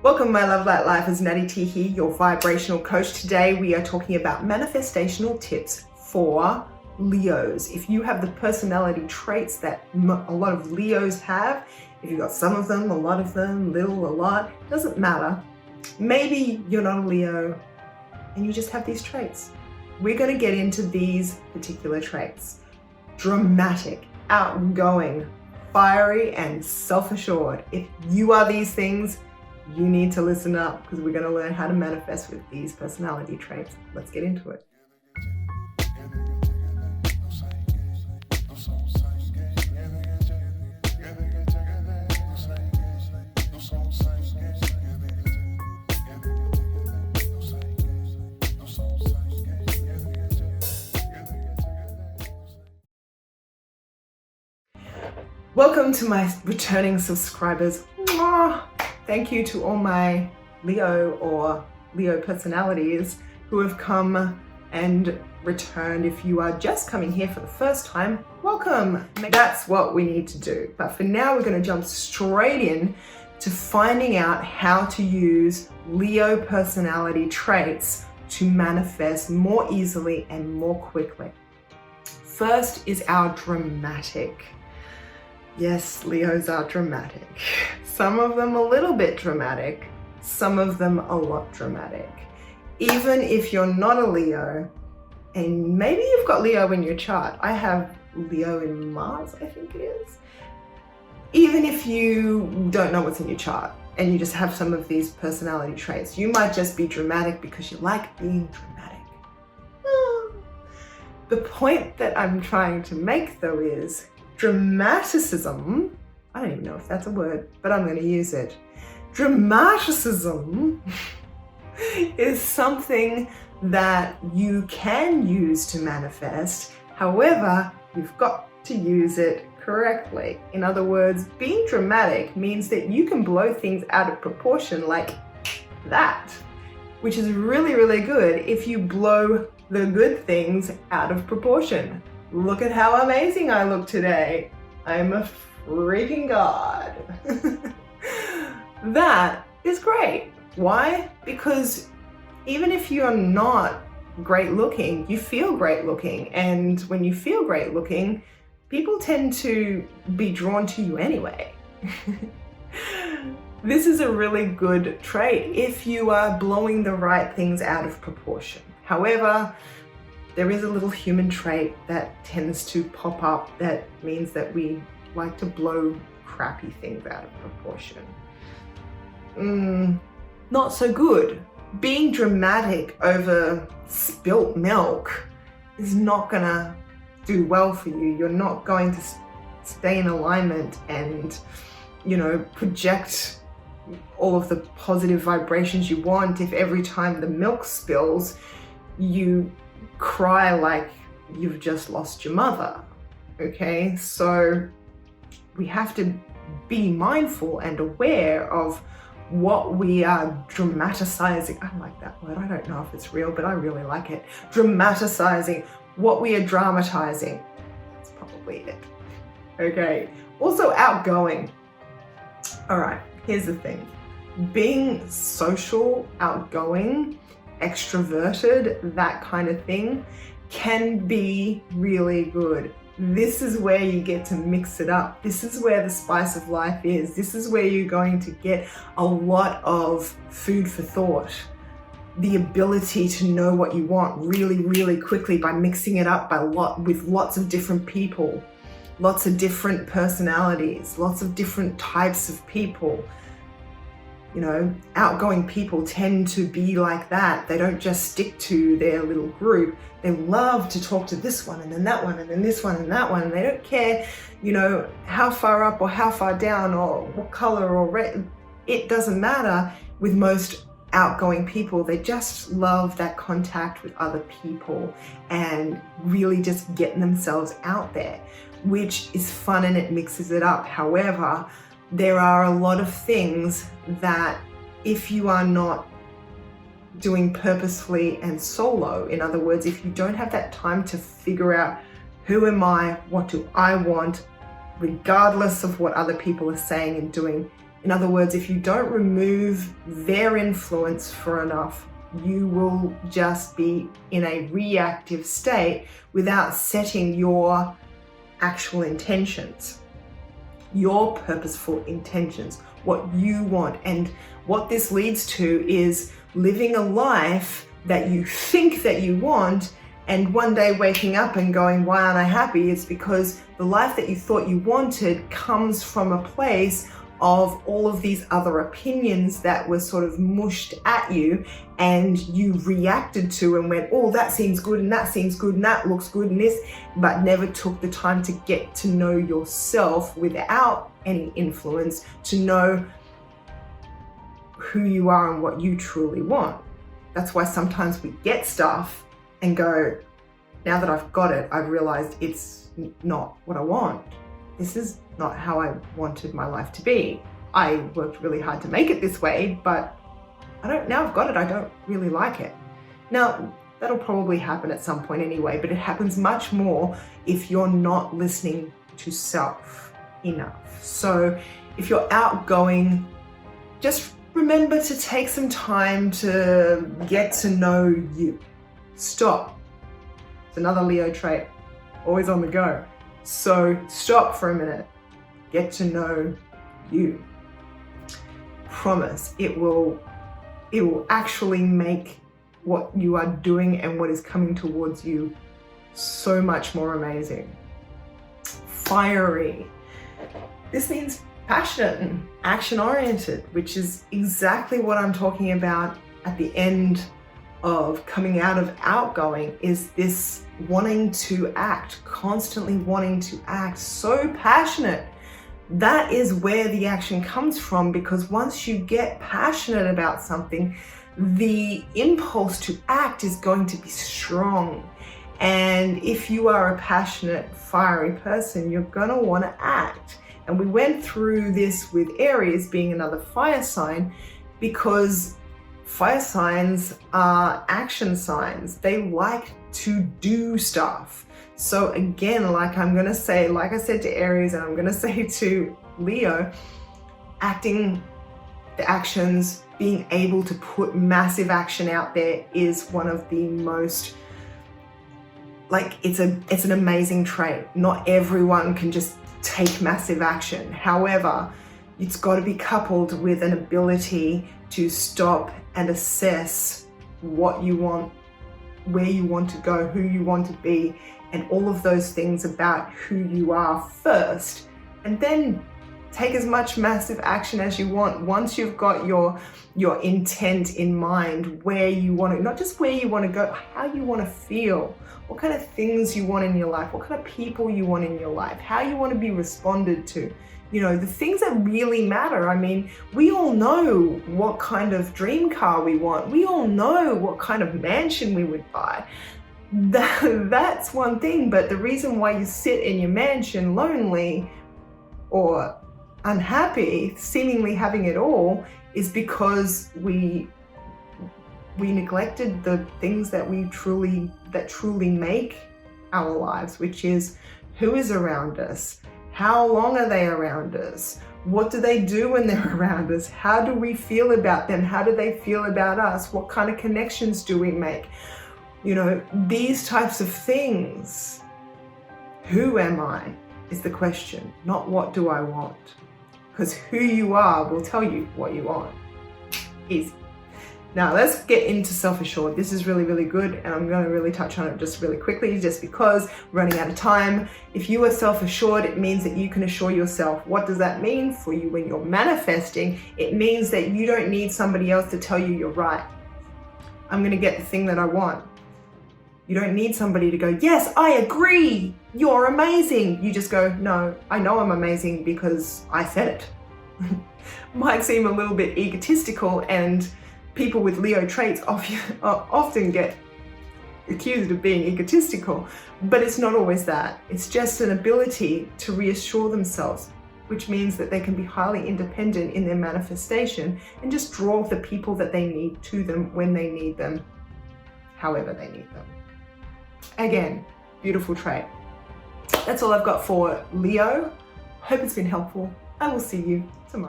Welcome, my Love Light Life, is Nattie Tee here, your vibrational coach. Today we are talking about manifestational tips for Leos. If you have the personality traits that a lot of Leos have, if you've got some of them, a lot of them, little, a lot, doesn't matter. Maybe you're not a Leo and you just have these traits. We're going to get into these particular traits. Dramatic, outgoing, fiery, and self-assured. If you are these things, you need to listen up because we're going to learn how to manifest with these personality traits. Let's get into it. Welcome to my returning subscribers. Mwah! Thank you to all my Leo or Leo personalities who have come and returned. If you are just coming here for the first time, welcome. That's what we need to do. But for now, we're going to jump straight in to finding out how to use Leo personality traits to manifest more easily and more quickly. First is our dramatic. Yes, Leos are dramatic. Some of them a little bit dramatic, some of them a lot dramatic. Even if you're not a Leo, and maybe you've got Leo in your chart. I have Leo in Mars, I think it is. Even if you don't know what's in your chart and you just have some of these personality traits, you might just be dramatic because you like being dramatic. The point that I'm trying to make though is dramaticism, I don't even know if that's a word, but I'm going to use it. Dramaticism is something that you can use to manifest. However, you've got to use it correctly. In other words, being dramatic means that you can blow things out of proportion like that, which is really, really good if you blow the good things out of proportion. Look at how amazing I look today. I'm a freaking god. That is great. Why? Because even if you're not great looking, you feel great looking. And when you feel great looking, people tend to be drawn to you anyway. This is a really good trait if you are blowing the right things out of proportion. However, there is a little human trait that tends to pop up that means that we like to blow crappy things out of proportion. Not so good. Being dramatic over spilt milk is not gonna do well for you. You're not going to stay in alignment and, project all of the positive vibrations you want if every time the milk spills, you cry like you've just lost your mother. Okay, so we have to be mindful and aware of what we are dramatizing. I like that word. I don't know if it's real, but I really like it. Dramatizing, what we are dramatizing. That's probably it. Okay, also outgoing. All right, here's the thing. Being social, outgoing, extroverted, that kind of thing can be really good. This is where you get to mix it up. This is where the spice of life is. This is where you're going to get a lot of food for thought. The ability to know what you want really, really quickly by mixing it up with lots of different people, lots of different personalities, lots of different types of people. Outgoing people tend to be like that. They don't just stick to their little group. They love to talk to this one and then that one and then this one and that one. And they don't care, how far up or how far down or what color or red. It doesn't matter with most outgoing people. They just love that contact with other people and really just getting themselves out there, which is fun and it mixes it up. However, there are a lot of things that if you are not doing purposefully and solo, in other words, if you don't have that time to figure out who am I, what do I want, regardless of what other people are saying and doing, In other words, if you don't remove their influence for enough, you will just be in a reactive state without setting your actual intentions, your purposeful intentions, what you want. And what this leads to is living a life that you think that you want, and one day waking up and going, why aren't I happy? It's because the life that you thought you wanted comes from a place of all of these other opinions that were sort of mushed at you, and you reacted to and went, oh, that seems good, and that seems good, and that looks good, and this, but never took the time to get to know yourself without any influence, to know who you are and what you truly want. That's why sometimes we get stuff and go, now that I've got it, I've realized it's not what I want. This is not how I wanted my life to be. I worked really hard to make it this way, but now I've got it, I don't really like it. Now, that'll probably happen at some point anyway, but it happens much more if you're not listening to self enough. So if you're outgoing, just remember to take some time to get to know you. Stop. It's another Leo trait, always on the go. So stop for a minute, get to know you. Promise, it will actually make what you are doing and what is coming towards you so much more amazing. Fiery. This means passionate and action-oriented, which is exactly what I'm talking about at the end of coming out of outgoing, is this wanting to act, constantly wanting to act, so passionate. That is where the action comes from, because once you get passionate about something, the impulse to act is going to be strong. And if you are a passionate, fiery person, you're going to want to act. And we went through this with Aries being another fire sign, because fire signs are action signs. They like to do stuff. So again, like I said to Aries, and I'm going to say to Leo, acting, the actions, being able to put massive action out there is one of the most, it's an amazing trait. Not everyone can just take massive action. However, it's got to be coupled with an ability to stop and assess what you want, where you want to go, who you want to be, and all of those things about who you are first, and then take as much massive action as you want. Once you've got your intent in mind, where you want to, not just where you want to go, how you want to feel, what kind of things you want in your life, what kind of people you want in your life, how you want to be responded to. You know, the things that really matter. I mean, we all know what kind of dream car we want. We all know what kind of mansion we would buy. That's one thing, but the reason why you sit in your mansion lonely or unhappy, seemingly having it all, is because we neglected the things that truly make our lives, which is who is around us, how long are they around us, what do they do when they're around us, how do we feel about them, how do they feel about us, what kind of connections do we make, you know, these types of things. Who am I is the question, not what do I want, because who you are will tell you what you want. Easy. Now let's get into self-assured. This is really, really good, and I'm going to really touch on it just really quickly, just because we're running out of time. If you are self-assured, it means that you can assure yourself. What does that mean for you when you're manifesting? It means that you don't need somebody else to tell you you're right. I'm going to get the thing that I want. You don't need somebody to go, yes, I agree, you're amazing. You just go, no, I know I'm amazing because I said it. Might seem a little bit egotistical, and people with Leo traits often get accused of being egotistical, but it's not always that. It's just an ability to reassure themselves, which means that they can be highly independent in their manifestation and just draw the people that they need to them when they need them, however they need them. Again, beautiful trait. That's all I've got for Leo. Hope it's been helpful. I will see you tomorrow.